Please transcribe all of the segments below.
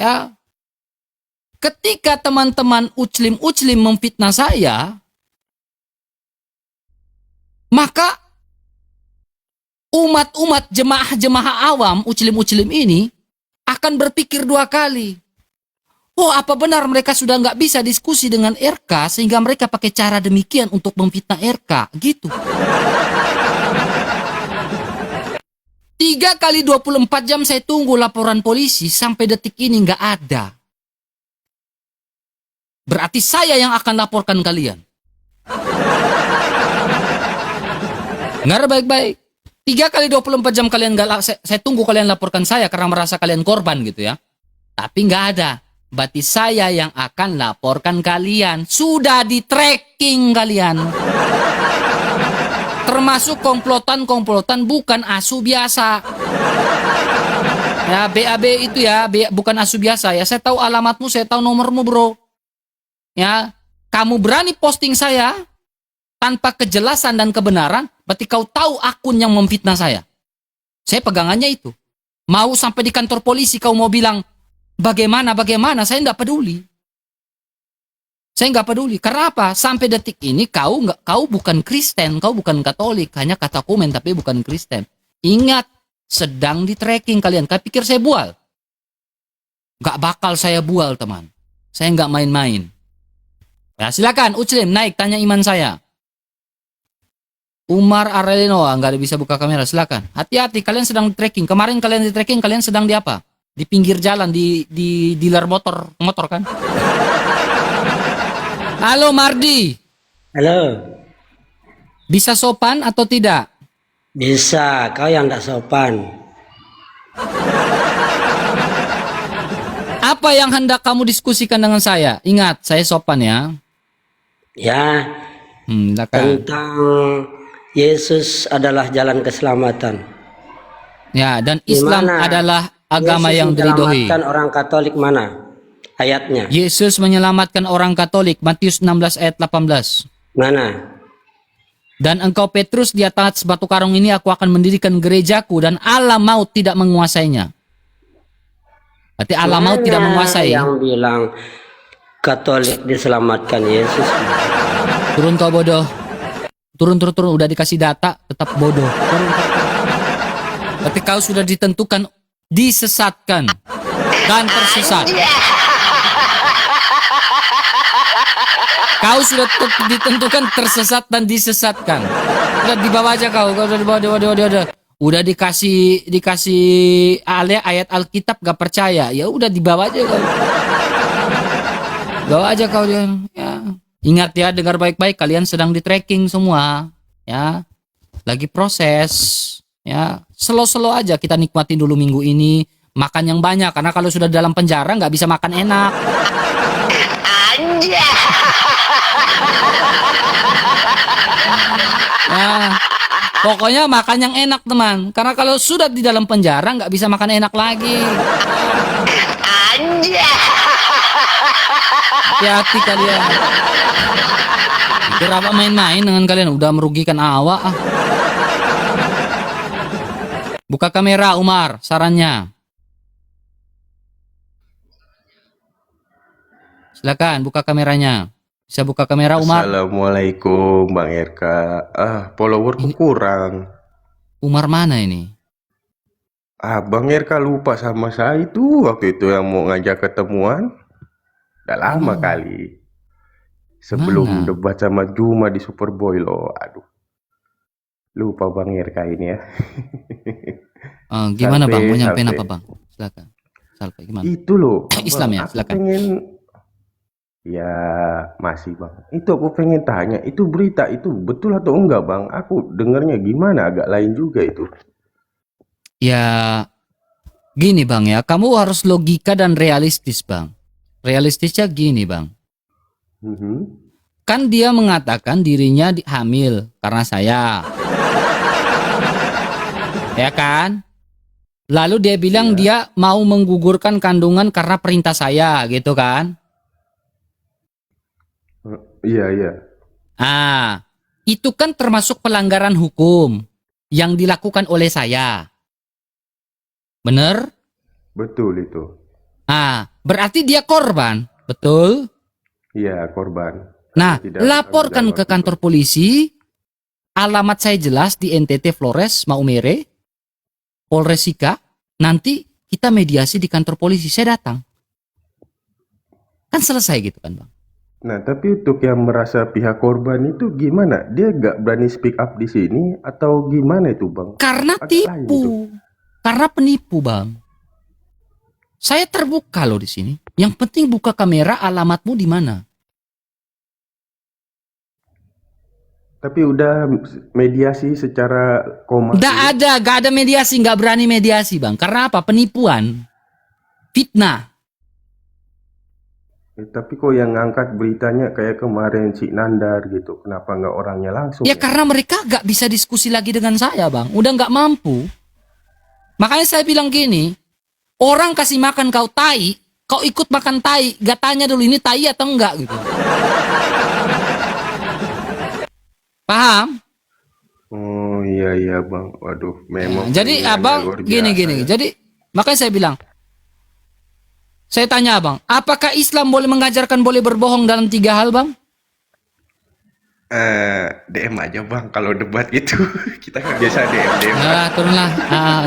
Ya, ketika teman-teman uclim-uclim memfitnah saya, maka umat-umat jemaah-jemaah awam uclim-uclim ini akan berpikir dua kali. Oh, apa benar mereka sudah nggak bisa diskusi dengan RK sehingga mereka pakai cara demikian untuk memfitnah RK, gitu. 3 kali 24 jam saya tunggu laporan polisi sampai detik ini nggak ada. Berarti saya yang akan laporkan kalian. Dengar baik-baik. 3 kali 24 jam kalian nggak, saya tunggu kalian laporkan saya karena merasa kalian korban gitu ya. Tapi nggak ada. Berarti saya yang akan laporkan kalian. Sudah di tracking kalian. Termasuk komplotan-komplotan bukan asu biasa. Ya, BAB itu ya, bukan asu biasa ya. Saya tahu alamatmu, saya tahu nomormu, bro. Ya, kamu berani posting saya tanpa kejelasan dan kebenaran, berarti kau tahu akun yang memfitnah saya. Saya pegangannya itu. Mau sampai di kantor polisi kau mau bilang bagaimana, saya nggak peduli. Saya nggak peduli. Karena apa? Sampai detik ini kau bukan Kristen, kau bukan Katolik, hanya katakumen tapi bukan Kristen. Ingat, sedang di tracking kalian. Kau pikir saya bual? Nggak bakal saya bual, teman. Saya nggak main-main. Ya, silakan, Uclim, naik, tanya iman saya. Umar Arelino, nggak bisa buka kamera, silakan. Hati-hati, kalian sedang di tracking. Kemarin kalian di tracking, kalian sedang di apa? Di pinggir jalan, di dealer motor kan? Halo Mardi. Halo. Bisa sopan atau tidak? Bisa, kau yang nggak sopan. Apa yang hendak kamu diskusikan dengan saya? Ingat, saya sopan ya. Ya, tentang Yesus adalah jalan keselamatan. Ya, dan Islam adalah agama Yesus yang diridhoi. menyelamatkan orang Katolik mana? Ayatnya. Yesus menyelamatkan orang Katolik, Matius 16 ayat 18. Mana? Dan engkau Petrus, di atas batu karung ini aku akan mendirikan gerejaku dan alam maut tidak menguasainya. Berarti alam maut tidak menguasai. Yang bilang Katolik diselamatkan Yesus. Turun kau bodoh. Turun. Udah dikasih data, tetap bodoh. Turun. Berarti kau sudah ditentukan, disesatkan, dan tersesat. Kau sudah ditentukan tersesat dan disesatkan. Udah dibawa aja kau udah dibawa. Udah dikasih ayat Alkitab gak percaya. Ya udah dibawa aja kau. Bawa aja kau dia. Ya. Ingat ya, dengar baik-baik, kalian sedang di tracking semua. Ya. Lagi proses. Ya, slow aja kita nikmatin dulu minggu ini. Makan yang banyak karena kalau sudah dalam penjara nggak bisa makan enak. Nah, pokoknya makan yang enak teman. Karena kalau sudah di dalam penjara nggak bisa makan enak lagi. Hati-hati kalian. Kira apa main-main dengan kalian? Udah merugikan awak. Buka kamera Umar, sarannya. Silakan buka kameranya. Bisa buka kamera Umar. Assalamualaikum Bang RK. Followerku kurang. Umar mana ini? Bang RK lupa sama saya itu waktu itu yang mau ngajak ketemuan. Udah lama kali. Sebelum debat sama Juma di Superboy loh. Aduh. Lupa Bang RK ini ya. Gimana Bang? Mau nyampein apa Bang? Silakan. Sampai gimana? Itu loh. Islam ya, silakan. Ya masih Bang. Itu aku pengen tanya, itu berita itu betul atau enggak Bang? Aku dengarnya gimana, agak lain juga itu. Ya gini Bang ya, kamu harus logika dan realistis Bang. Realistisnya gini Bang. Kan dia mengatakan dirinya hamil karena saya. Ya kan? Lalu dia bilang dia mau menggugurkan kandungan karena perintah saya gitu kan? Iya. Itu kan termasuk pelanggaran hukum yang dilakukan oleh saya. Bener? Betul itu. Berarti dia korban, betul? Iya, korban. Nah, Tidak laporkan bertanggung ke jawab. kantor polisi. Alamat saya jelas di NTT Flores, Maumere, Polres Sika. Nanti kita mediasi di kantor polisi. Saya datang. Kan selesai gitu kan, Bang. Nah, tapi untuk yang merasa pihak korban itu gimana? Dia nggak berani speak up di sini atau gimana itu, Bang? Karena Agak lain itu. tipu. Karena penipu, Bang. Saya terbuka loh di sini. Yang penting buka kamera, alamatmu di mana. Tapi udah mediasi secara koma. Gak ada mediasi, gak berani mediasi, Bang. Karena apa? Penipuan. Fitnah. Tapi kok yang ngangkat beritanya kayak kemarin si Nandar gitu. Kenapa nggak orangnya langsung? Ya karena mereka gak bisa diskusi lagi dengan saya, Bang. Udah gak mampu. Makanya saya bilang gini, orang kasih makan kau tai, kau ikut makan tai, gak tanya dulu ini tai atau enggak gitu. Paham? Oh iya Bang. Waduh, memang. Jadi penilaiannya abang luar gini. biasa ya. Jadi makanya saya bilang, saya tanya abang, apakah Islam boleh mengajarkan boleh berbohong dalam 3 hal, Bang? DM aja Bang kalau debat gitu. Kita kan biasa DM. Nah, turunlah.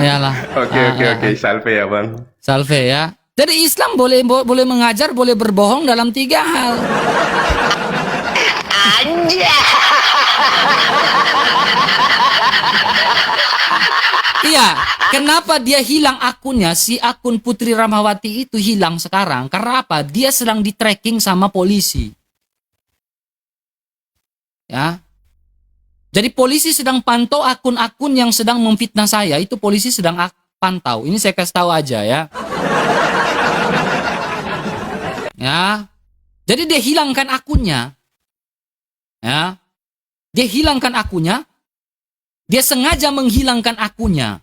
Yalah. Oke. Salve ya Bang. Salve ya. Jadi Islam boleh mengajar, boleh berbohong dalam 3 hal. Iya, kenapa dia hilang akunnya? Si akun Putri Rahmawati itu hilang sekarang. Karena apa? Dia sedang di tracking sama polisi. Ya. Jadi polisi sedang pantau akun-akun yang sedang memfitnah saya. Itu polisi sedang pantau. Ini saya kasih tahu aja ya. Ya. Jadi dia hilangkan akunnya. Ya. Dia hilangkan akunnya. Dia sengaja menghilangkan akunnya.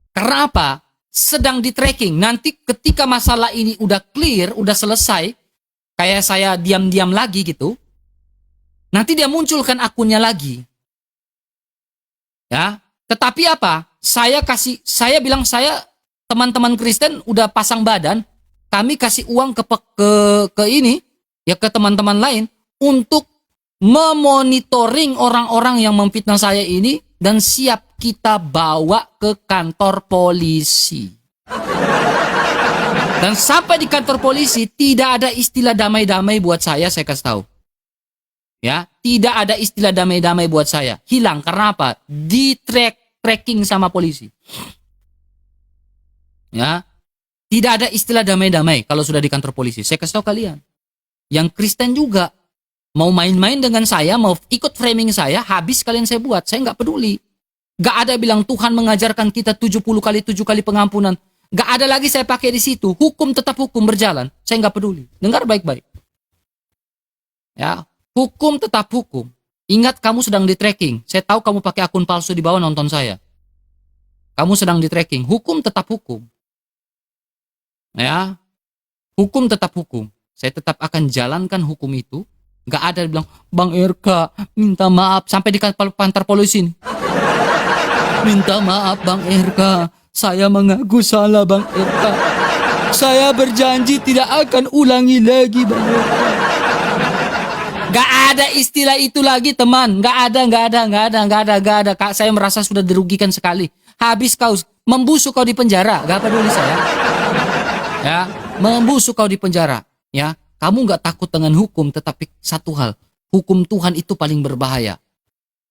Karena apa? Sedang di tracking. Nanti ketika masalah ini udah clear, udah selesai, kayak saya diam-diam lagi gitu, nanti dia munculkan akunnya lagi. Ya, tetapi apa? Saya bilang teman-teman Kristen udah pasang badan, kami kasih uang ke ini, ya ke teman-teman lain untuk memonitoring orang-orang yang memfitnah saya ini dan siap kita bawa ke kantor polisi. Dan sampai di kantor polisi tidak ada istilah damai-damai buat saya kasih tahu. Ya, tidak ada istilah damai-damai buat saya. Hilang karena apa? Di tracking sama polisi. Ya. Tidak ada istilah damai-damai kalau sudah di kantor polisi. Saya kasih tahu kalian. Yang Kristen juga mau main-main dengan saya, mau ikut framing saya, habis kalian saya buat. Saya nggak peduli. Nggak ada bilang Tuhan mengajarkan kita 70 kali 7 kali pengampunan. Nggak ada lagi saya pakai di situ. Hukum tetap hukum berjalan. Saya nggak peduli. Dengar baik-baik. Ya, hukum tetap hukum. Ingat kamu sedang di tracking. Saya tahu kamu pakai akun palsu di bawah nonton saya. Kamu sedang di tracking. Hukum tetap hukum. Ya, hukum tetap hukum. Saya tetap akan jalankan hukum itu. Gak ada yang bilang, Bang RK, minta maaf. Sampai di kantor polisi. Minta maaf Bang RK. Saya mengaku salah Bang RK. Saya berjanji tidak akan ulangi lagi Bang RK. Gak ada istilah itu lagi teman. Gak ada. Kak, saya merasa sudah dirugikan sekali. Habis kau membusuk kau di penjara. Gak peduli saya. Ya, membusuk kau di penjara. Ya. Kamu nggak takut dengan hukum, tetapi satu hal, hukum Tuhan itu paling berbahaya.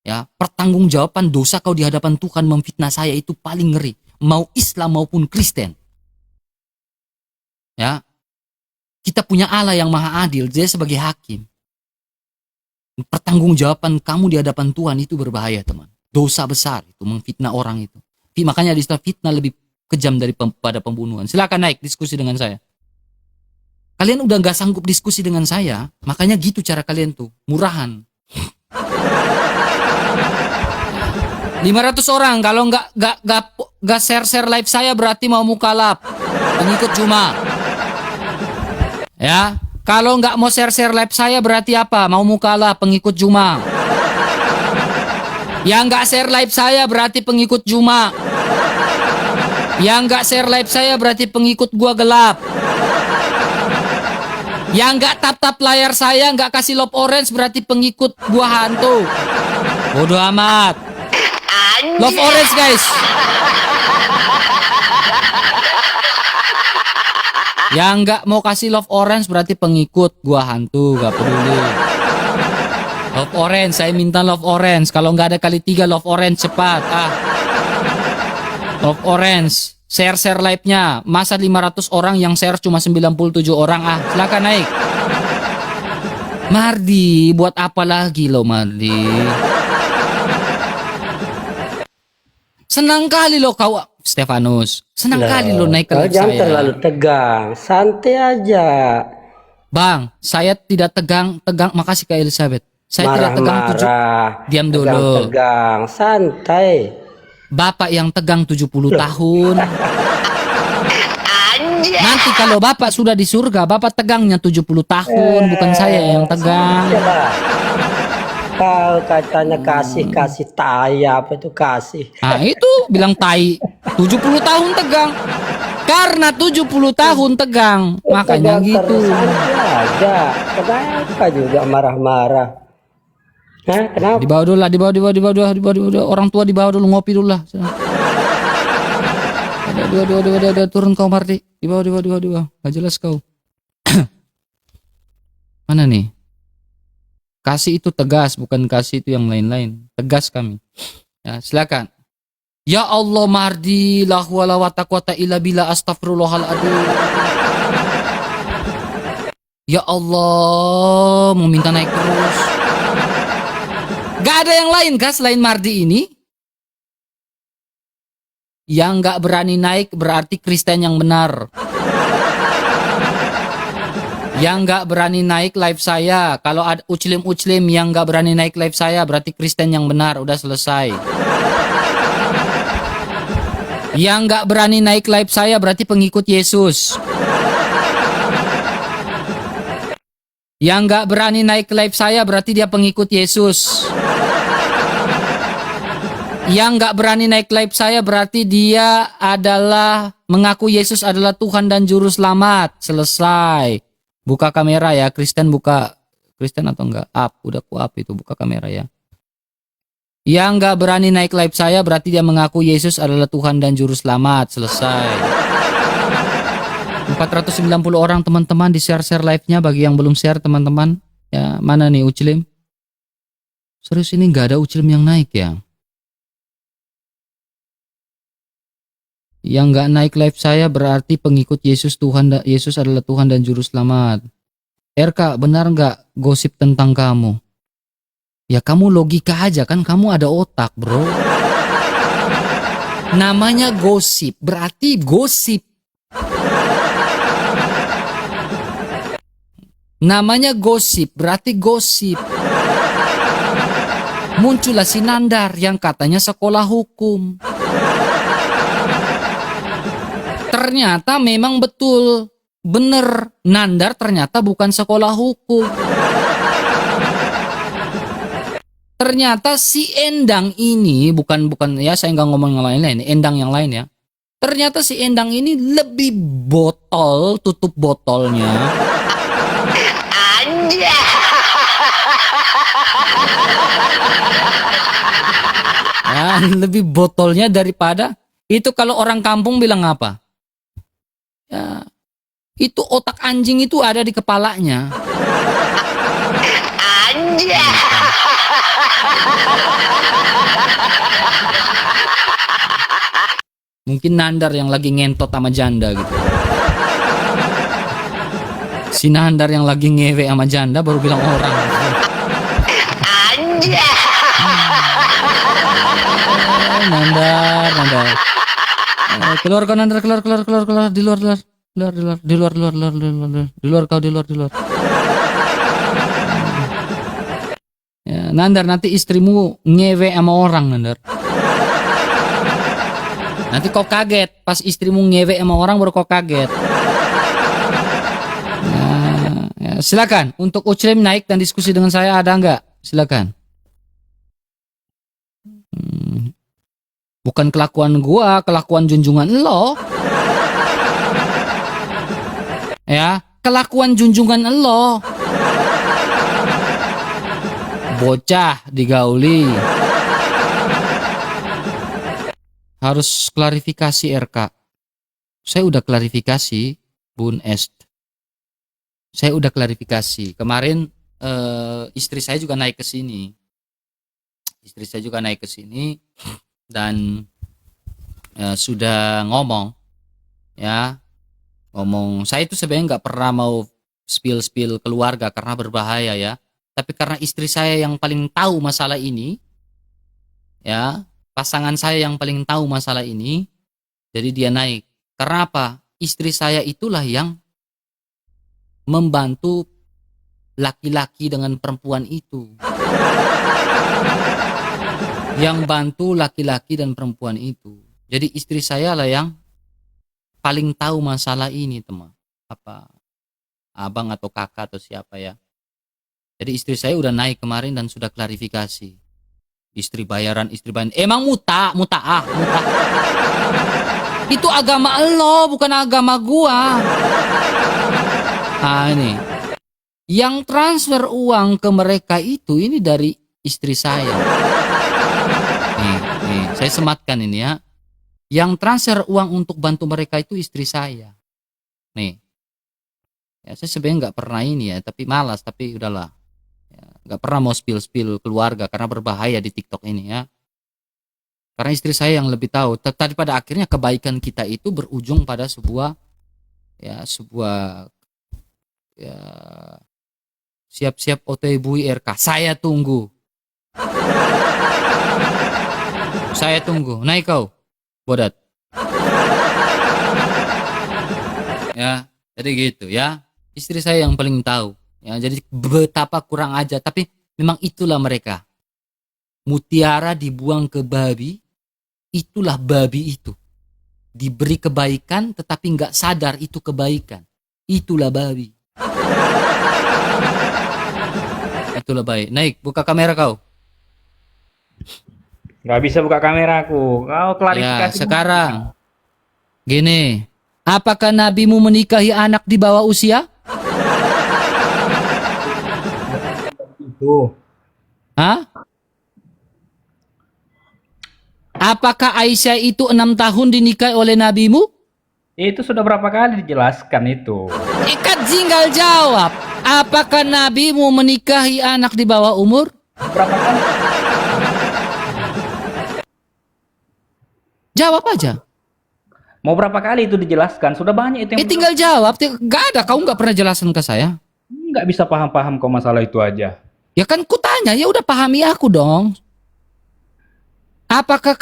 Ya, pertanggungjawaban dosa kau di hadapan Tuhan memfitnah saya itu paling ngeri. Mau Islam maupun Kristen. Ya, kita punya Allah yang maha adil, dia sebagai hakim. Pertanggungjawaban kamu di hadapan Tuhan itu berbahaya teman. Dosa besar itu memfitnah orang itu. Makanya di istilah fitnah lebih kejam daripada pembunuhan. Silakan naik diskusi dengan saya. Kalian udah gak sanggup diskusi dengan saya, makanya gitu cara kalian tuh, murahan. 500 orang, kalau nggak share live saya berarti mau mukalaf, pengikut Juma. Ya, kalau nggak mau share live saya berarti apa? Mau mukalaf, pengikut Juma. Yang nggak share live saya berarti pengikut Juma. Yang nggak share live saya berarti pengikut gua gelap. Yang nggak tap-tap layar saya, nggak kasih love orange berarti pengikut gua hantu. Bodoh amat. Love orange guys. Yang nggak mau kasih love orange berarti pengikut gua hantu, gak peduli. Love orange, saya minta love orange. Kalau nggak ada kali 3 love orange cepat. Love orange. Share live-nya. Masa 500 orang yang share cuma 97 orang. Silakan naik. Mardi, buat apa lagi lo Mardi? Senang kali lo kau Stefanus. Senang kali lo naik ke Kau live jangan saya. terlalu tegang, santai aja. Bang, saya tidak tegang. Makasih Kak Elizabeth. Saya tidak tegang. Diam dulu. Tegang, santai. Bapak yang tegang 70 tahun. Nanti kalau Bapak sudah di surga, Bapak tegangnya 70 tahun, bukan saya yang tegang. Kau katanya kasih tai, apa itu kasih? Itu bilang tai. 70 tahun tegang. Karena 70 tahun tegang, makanya Tegang gitu. terus, santai aja. Kenapa juga marah-marah? Hah, kenapa? Di bawah dulu lah, di bawah. Orang tua di bawah dulu, ngopi dulu lah. Ada turun kau Mardi. Di bawah. Gak jelas kau. Mana nih? Kasih itu tegas, bukan kasih itu yang lain-lain. Tegas kami. Ya, silakan. Ya Allah Mardi, la hawla wa quwata illa billah, astagfirullahaladzim. Ya Allah, mau minta naik terus. Gak ada yang lain kah selain Mardi ini? Yang gak berani naik berarti Kristen yang benar. Yang gak berani naik live saya. Kalau ada uclim-uclim yang gak berani naik live saya berarti Kristen yang benar. Udah selesai. Yang gak berani naik live saya berarti pengikut Yesus. Yang gak berani naik live saya berarti dia pengikut Yesus. Yang gak berani naik live saya berarti dia adalah mengaku Yesus adalah Tuhan dan Juru Selamat. Selesai. Buka kamera ya, Kristen buka. Kristen atau enggak? Udah ku up itu, buka kamera ya. Yang gak berani naik live saya berarti dia mengaku Yesus adalah Tuhan dan Juru Selamat. Selesai. 490 orang teman-teman di share live-nya. Bagi yang belum share teman-teman. Ya, mana nih uclim? Serius ini gak ada uclim yang naik ya? Yang gak naik live saya berarti pengikut Yesus Yesus adalah Tuhan dan Juru Selamat. RK, benar gak gosip tentang kamu? Ya kamu logika aja kan, kamu ada otak bro. Namanya gosip, berarti gosip. Namanya gosip, berarti gosip. Muncullah si Nandar yang katanya sekolah hukum. Ternyata memang betul, bener, Nandar ternyata bukan sekolah hukum. Ternyata si Endang ini bukan ya, saya nggak ngomong yang lain-lain, Endang yang lain ya. Ternyata si Endang ini lebih botol, tutup botolnya. Ya, lebih botolnya daripada itu. Kalau orang kampung bilang apa? Ya, itu otak anjing itu ada di kepalanya. Mungkin Nandar yang lagi ngentot sama janda gitu. Si Nandar yang lagi ngewe sama janda baru bilang orang. Nandar. Keluar kau Nandar, keluar di luar kau. Ya, Nandar, nanti istrimu ngewe sama orang Nandar. Nanti kau kaget pas istrimu ngewe sama orang baru kau kaget. Nah, ya, silakan untuk uclim naik dan diskusi dengan saya, ada nggak? Silakan. Bukan kelakuan gua, kelakuan junjungan lo. Ya, kelakuan junjungan lo. Bocah digauli. Harus klarifikasi RK. Saya udah klarifikasi, Bun Est. Saya udah klarifikasi. Kemarin istri saya juga naik ke sini. Dan sudah ngomong, ya, saya itu sebenarnya nggak pernah mau spill keluarga karena berbahaya ya, tapi karena istri saya yang paling tahu masalah ini, ya, pasangan saya yang paling tahu masalah ini, jadi dia naik. Karena apa? Istri saya itulah yang membantu laki-laki dengan perempuan itu. Yang bantu laki-laki dan perempuan itu. Jadi istri saya lah yang paling tahu masalah ini, teman. Apa? Abang atau kakak atau siapa ya. Jadi istri saya udah naik kemarin dan sudah klarifikasi. Istri bayaran. Emang muta. Itu agama lo, bukan agama gua. Nah ini. Yang transfer uang ke mereka itu ini dari istri saya. Nih, saya sematkan ini ya. Yang transfer uang untuk bantu mereka itu istri saya. Nih. Ya, saya sebenarnya nggak pernah ini ya, tapi malas, tapi udahlah. Ya, nggak pernah mau spill keluarga karena berbahaya di TikTok ini ya. Karena istri saya yang lebih tahu. Tadi pada akhirnya kebaikan kita itu berujung pada sebuah siap-siap OTW RK. Saya tunggu. Naik kau, bodat. Ya, jadi gitu ya. Istri saya yang paling tahu. Ya, jadi betapa kurang aja. Tapi memang itulah mereka. Mutiara dibuang ke babi, itulah babi itu. Diberi kebaikan, tetapi nggak sadar itu kebaikan. Itulah babi. Itulah baik. Naik, buka kamera kau. Nggak bisa buka kameraku. Kau klarifikasi. Ya, sekarang gini, apakah nabimu menikahi anak di bawah usia? Itu. Hah? Apakah Aisyah itu 6 tahun dinikahi oleh nabimu? Itu sudah berapa kali dijelaskan itu. Ikat tinggal jawab. Apakah nabimu menikahi anak di bawah umur? Berapa kali? Jawab aja. Mau berapa kali itu dijelaskan? Sudah banyak itu yang Tinggal jawab. Gak ada, kau nggak pernah jelasin ke saya. nggak bisa paham kok masalah itu aja. Ya kan ku tanya, ya udah pahami aku dong. Apakah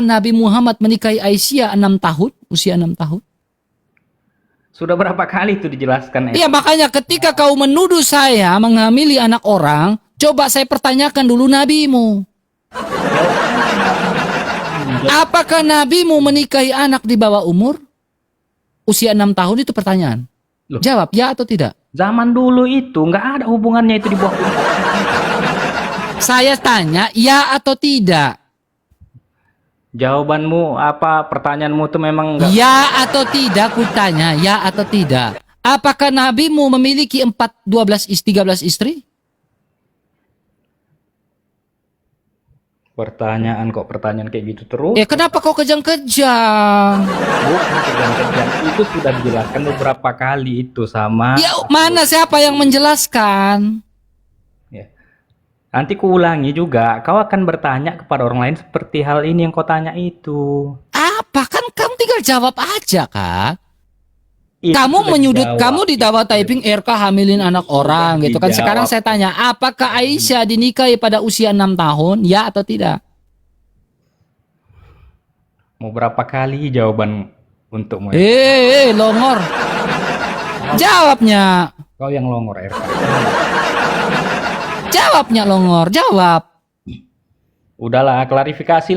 Nabi Muhammad menikahi Aisyah 6 tahun, usia 6 tahun? Sudah berapa kali itu dijelaskan? Iya, makanya ketika kau menuduh saya menghamili anak orang, coba saya pertanyakan dulu nabimu. Apakah nabimu menikahi anak di bawah umur? Usia 6 tahun itu pertanyaan. Loh. Jawab ya atau tidak? Zaman dulu itu nggak ada hubungannya itu di bawah umur. Saya tanya ya atau tidak? Jawabanmu apa? Pertanyaanmu itu memang nggak. Ya atau tidak, ku tanya ya atau tidak. Apakah nabimu memiliki 13 istri? Pertanyaan kayak gitu terus. Ya kenapa kau kejang-kejang? Bukan kejang-kejang. Itu sudah dijelaskan beberapa kali itu sama. Ya mana siapa yang menjelaskan? Ya. Nanti ku ulangi juga. Kau akan bertanya kepada orang lain seperti hal ini yang kau tanya itu. Apa kan kamu tinggal jawab aja kan? Itu Kamu sudah menyudut, dijawab. kamu di bawah typing RK hamilin anak orang gitu kan. dijawab. Sekarang saya tanya, apakah Aisyah dinikahi pada usia 6 tahun? Ya atau tidak? Mau berapa kali jawaban untukmu? Longor. Jawabnya. Kau yang longor, RK. Jawabnya longor, jawab. Udahlah, klarifikasi.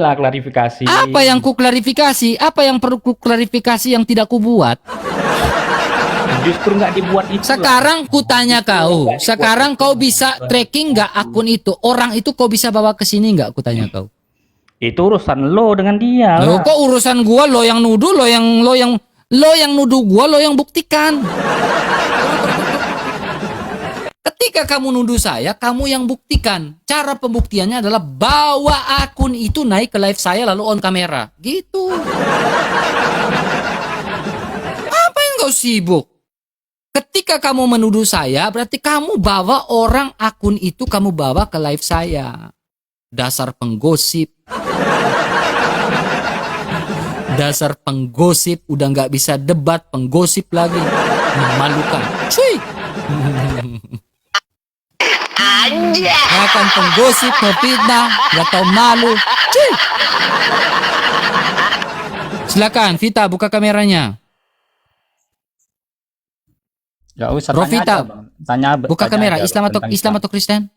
Apa yang ku klarifikasi? Apa yang perlu ku klarifikasi yang tidak ku buat? Justru nggak dibuat itu. Sekarang ku tanya kau. Sekarang kau bisa tracking nggak akun itu? Orang itu kau bisa bawa ke sini nggak? Ku tanya kau. Itu urusan lo dengan dia Lo lah. kok urusan gua, lo yang nuduh, lo yang nuduh gua, lo yang buktikan. Ketika kamu nuduh saya, kamu yang buktikan. Cara pembuktiannya adalah bawa akun itu naik ke live saya lalu on kamera. Gitu. Apa yang kau sibuk? Ketika kamu menuduh saya, berarti kamu bawa orang akun itu, kamu bawa ke live saya. Dasar penggosip. Dasar penggosip, udah nggak bisa debat, penggosip lagi. Memalukan. Cuy. Akan penggosip, ngefitnah, nggak tahu malu. Cuy. Silakan, Vita, buka kameranya. Gak usah Rofita, tanya buka kamera. aja, Islam Bang, tentang atau Kristen?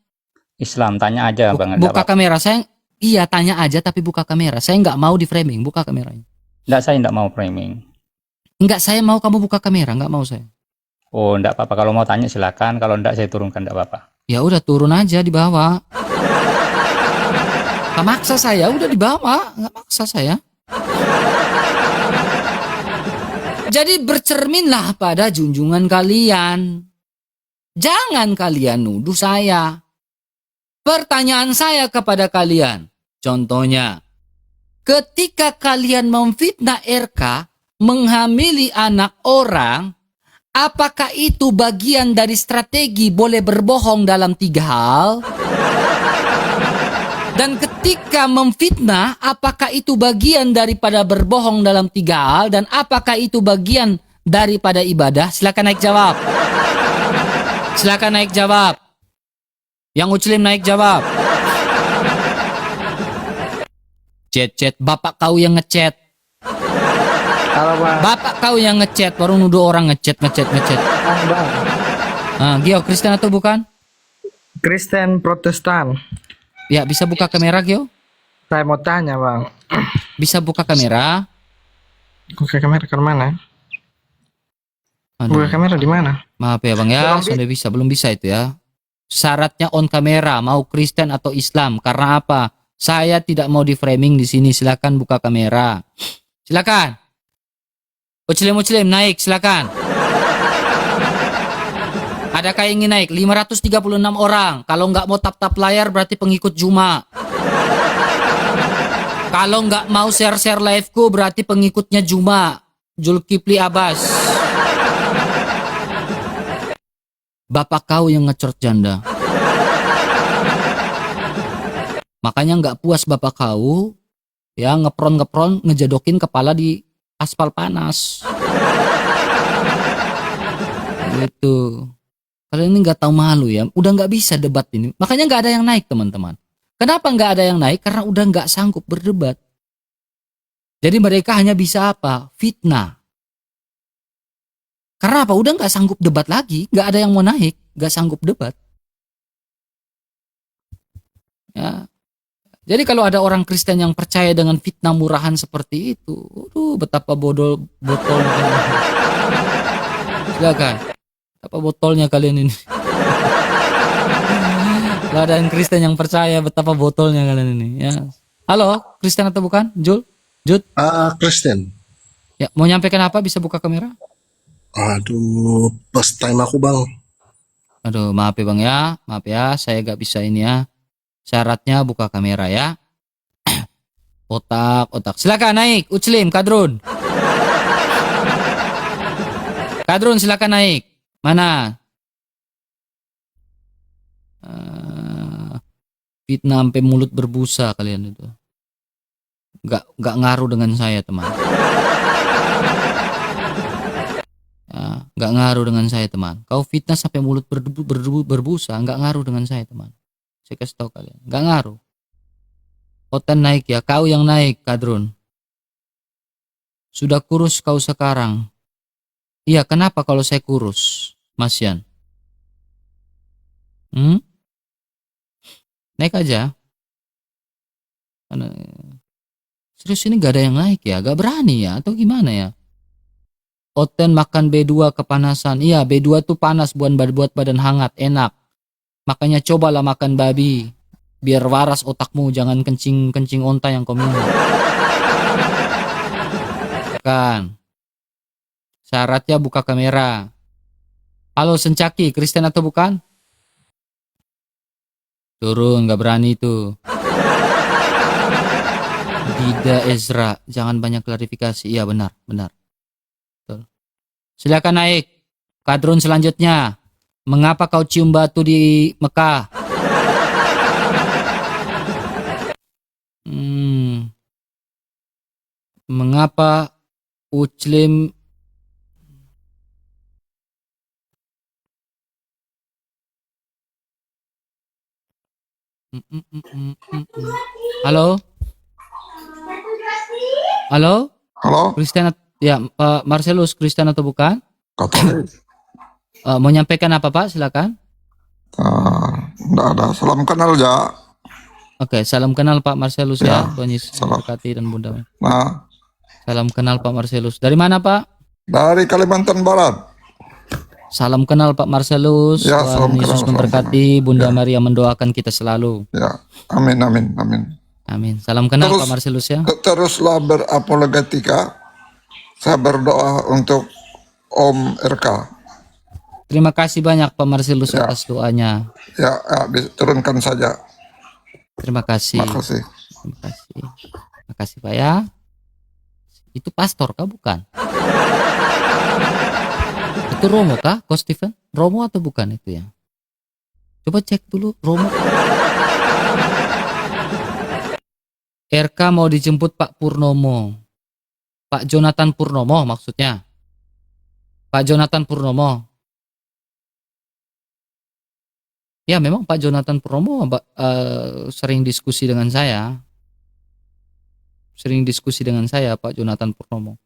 Islam, tanya aja Bang. Buka kamera. Saya iya tanya aja tapi buka kamera. Saya nggak mau di framing. Buka kameranya. Enggak, saya enggak mau framing. Enggak, saya mau kamu buka kamera. Nggak mau saya. Oh, enggak apa-apa. Kalau mau tanya silakan. Kalau enggak saya turunkan, enggak apa-apa. Ya udah turun aja di bawah. Nggak maksa saya, udah di bawah. Nggak maksa saya. Jadi bercerminlah pada junjungan kalian. Jangan kalian nuduh saya. Pertanyaan saya kepada kalian. Contohnya, ketika kalian memfitnah RK, menghamili anak orang, apakah itu bagian dari strategi boleh berbohong dalam 3 hal? Dan ketika memfitnah, apakah itu bagian daripada berbohong dalam 3 hal? Dan apakah itu bagian daripada ibadah? Silakan naik jawab. Silakan naik jawab. Yang Muslim naik jawab. Chat, bapak kau yang ngechat. Halo Bang. Bapak kau yang ngechat, baru nuduh orang ngechat. Bang. Gio, Kristen atau bukan? Kristen Protestan. Ya, bisa buka kamera, Gio? Saya mau tanya Bang. Bisa buka kamera? Buka kamera ke mana? Aduh, Buka kamera di mana? maaf ya Bang ya, belum bisa itu ya. Syaratnya on kamera, mau Kristen atau Islam. Karena apa? Saya tidak mau di framing di sini. Silakan buka kamera. Silakan. Muslim naik, silakan. Adakah yang ingin naik? 536 orang. Kalau nggak mau tap-tap layar berarti pengikut Juma. Kalau nggak mau share-share live-ku berarti pengikutnya Juma. Zulkifli Abbas. Bapak kau yang ngecort janda. Makanya nggak puas bapak kau ya ngepron ngejadokin kepala di aspal panas. Gitu. Kalian ini nggak tahu malu ya. Udah nggak bisa debat ini. Makanya nggak ada yang naik teman-teman. Kenapa nggak ada yang naik? Karena udah nggak sanggup berdebat. Jadi mereka hanya bisa apa? Fitnah. Karena apa? Udah nggak sanggup debat lagi. Nggak ada yang mau naik. Nggak sanggup debat. Ya. Jadi kalau ada orang Kristen yang percaya dengan fitnah murahan seperti itu, betapa botolnya. Silakan. Betapa botolnya kalian ini. Kalau ada yang Kristen yang percaya, betapa botolnya kalian ini. Ya. Halo, Kristen atau bukan? Jud? Kristen. Ya, mau nyampaikan apa? Bisa buka kamera? Aduh, first time aku Bang. Aduh, maaf ya Bang ya. Maaf ya, saya gak bisa ini ya. Syaratnya buka kamera ya. Otak. Silakan naik, Muslim, Kadrun. Kadrun silakan naik. Mana? Fitnah sampai mulut berbusa kalian itu. Gak ngaruh dengan saya teman. Ya, gak ngaruh dengan saya teman. Kau fitnah sampai mulut berbusa, gak ngaruh dengan saya teman. Saya kasih tahu kalian, gak ngaruh. Otan naik ya, kau yang naik Kadrun. Sudah kurus kau sekarang. Iya, kenapa kalau saya kurus, Mas Yan? Naik aja. Serius ini gak ada yang naik ya, gak berani ya, atau gimana ya? Oten makan B2 kepanasan. Iya, B2 tuh panas buat badan hangat, enak. Makanya cobalah makan babi. Biar waras otakmu, jangan kencing onta yang kau minum. Kan. Syaratnya buka kamera. Halo Sencaki, Kristen atau bukan? Turun, nggak berani itu. Dida Ezra, jangan banyak klarifikasi. Iya benar. Betul. Silakan naik. Kadrun selanjutnya. Mengapa kau cium batu di Mekah? Mengapa Uclim Halo? Halo? Halo, Kristen ya, Pak Marcelus, Kristen atau bukan? Katolik. Mau nyampaikan apa Pak? Silakan. Enggak ada. Salam kenal ya. Oke, salam kenal Pak Marcelus ya. Ya, Tuhan Yesus salam. memberkati dan Bunda. Nah, Salam kenal Pak Marcelus. Dari mana Pak? dari Kalimantan Barat. Salam kenal Pak Marcelus. Ya, Tuhan salam Yesus kenal, memberkati. Bunda Ya. Maria mendoakan kita selalu. Ya, amin, amin, amin. Amin. Salam kenal Terus- Pak Marcelus ya. Teruslah berapologetika. Saya berdoa untuk Om RK. Terima kasih banyak Pak Marcelus Ya. atas doanya. Ya, turunkan saja. Terima kasih. Makasih. Terima kasih. Terima kasih Pak ya. Itu pastor kah bukan? Itu Romo kah, Ko Steven? Romo atau bukan itu ya? Coba cek dulu Romo. RK mau dijemput Pak Purnomo. Pak Jonathan Purnomo maksudnya. Pak Jonathan Purnomo. Ya memang Pak Jonathan Purnomo sering diskusi dengan saya. Pak Jonathan Purnomo.